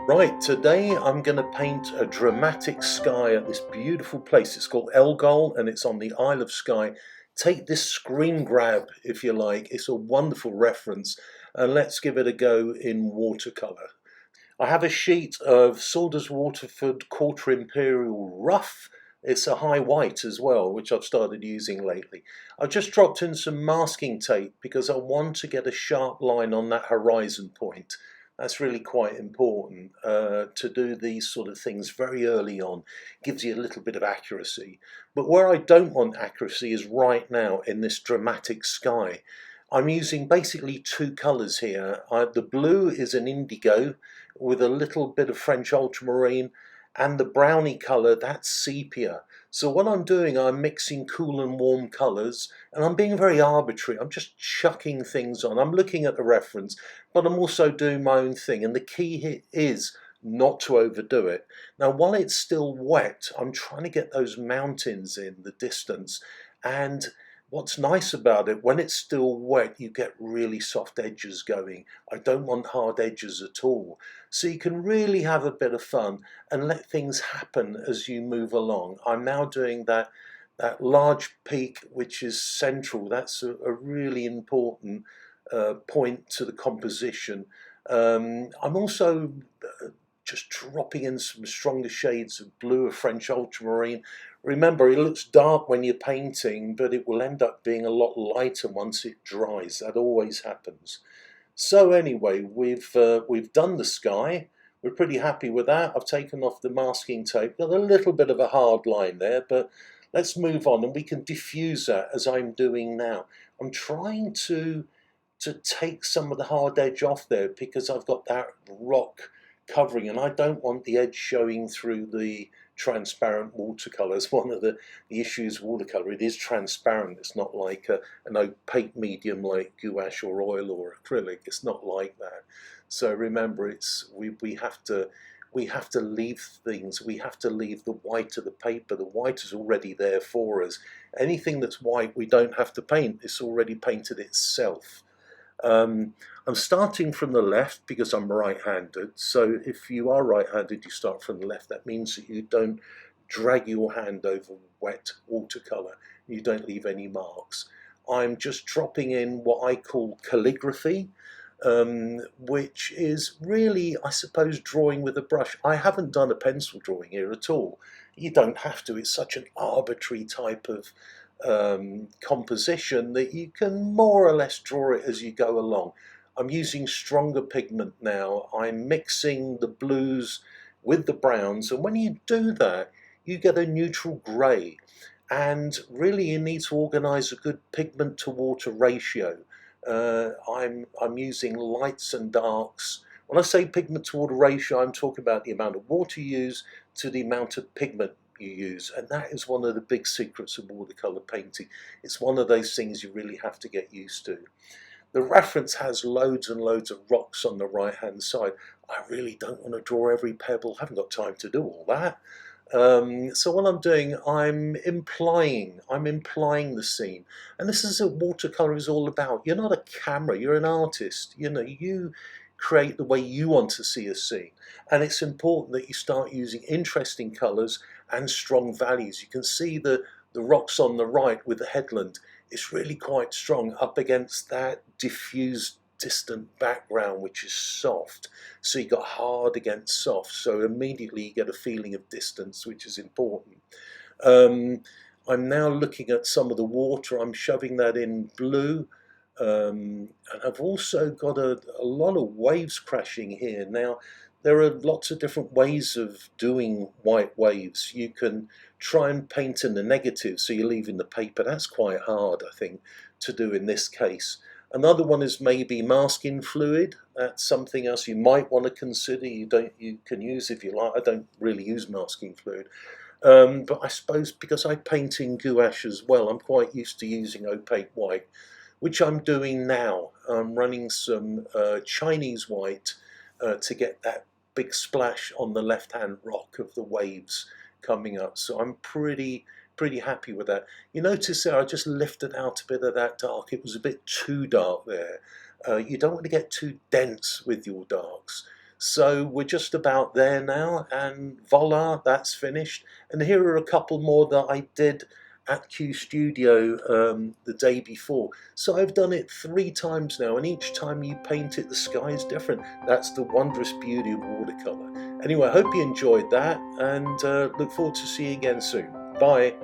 Right, today I'm going to paint a dramatic sky at this beautiful place. It's called Elgol and it's on the Isle of Skye. Take this screen grab if you like. It's a wonderful reference and let's give it a go in watercolour. I have a sheet of Saunders Waterford Quarter Imperial Rough. It's a high white as well, which I've started using lately. I've just dropped in some masking tape because I want to get a sharp line on that horizon point. That's really quite important to do these sort of things very early on. Gives you a little bit of accuracy. But where I don't want accuracy is right now in this dramatic sky. I'm using basically two colours here. The blue is an indigo with a little bit of French ultramarine, and the browny colour, that's sepia. So what I'm doing, I'm mixing cool and warm colours, and I'm being very arbitrary. I'm just chucking things on. I'm looking at the reference, but I'm also doing my own thing, and the key here is not to overdo it. Now, while it's still wet, I'm trying to get those mountains in the distance, and what's nice about it, when it's still wet, you get really soft edges going. I don't want hard edges at all. So you can really have a bit of fun and let things happen as you move along. I'm now doing that large peak, which is central. That's a really important point to the composition. I'm also just dropping in some stronger shades of blue, of French ultramarine. Remember, it looks dark when you're painting, but it will end up being a lot lighter once it dries. That always happens. So anyway, we've done the sky. We're pretty happy with that. I've taken off the masking tape. Got a little bit of a hard line there, but let's move on and we can diffuse that as I'm doing now. I'm trying to take some of the hard edge off there because I've got that rock covering and I don't want the edge showing through the transparent watercolours. One of the issues with watercolour, it is transparent. It's not like an opaque medium like gouache or oil or acrylic. It's not like that. So remember, we have to leave things. We have to leave the white of the paper. The white is already there for us. Anything that's white, we don't have to paint. It's already painted itself. I'm starting from the left because I'm right-handed, so if you are right-handed you start from the left. That means that you don't drag your hand over wet watercolour, you don't leave any marks. I'm just dropping in what I call calligraphy, which is really, I suppose, drawing with a brush. I haven't done a pencil drawing here at all. You don't have to, it's such an arbitrary type of composition that you can more or less draw it as you go along. I'm using stronger pigment now. I'm mixing the blues with the browns, and when you do that you get a neutral grey, and really you need to organise a good pigment to water ratio. I'm using lights and darks. When I say pigment to water ratio, I'm talking about the amount of water you use to the amount of pigment you use, and that is one of the big secrets of watercolour painting. It's one of those things you really have to get used to. The reference has loads and loads of rocks on the right hand side. I really don't want to draw every pebble, I haven't got time to do all that. So what I'm doing, I'm implying the scene, and this is what watercolour is all about. You're not a camera, you're an artist. You know, you create the way you want to see a scene, and it's important that you start using interesting colours and strong values. You can see the rocks on the right with the headland. It's really quite strong up against that diffused distant background which is soft, so you got hard against soft, so immediately you get a feeling of distance, which is important. I'm now looking at some of the water. I'm shoving that in blue, and I've also got a lot of waves crashing here. Now there are lots of different ways of doing white waves. You can try and paint in the negative, so you're leaving the paper. That's quite hard, I think, to do in this case. Another one is maybe masking fluid. That's something else you might want to consider. You can use if you like. I don't really use masking fluid. But I suppose because I paint in gouache as well, I'm quite used to using opaque white, which I'm doing now. I'm running some Chinese white to get that big splash on the left-hand rock of the waves coming up. So I'm pretty happy with that. You notice there I just lifted out a bit of that dark. It was a bit too dark there. You don't want to get too dense with your darks. So we're just about there now, and voila, that's finished. And here are a couple more that I did at Q Studio the day before. So I've done it 3 times now, and each time you paint it, the sky is different. That's the wondrous beauty of watercolour. Anyway, I hope you enjoyed that, and look forward to seeing you again soon. Bye.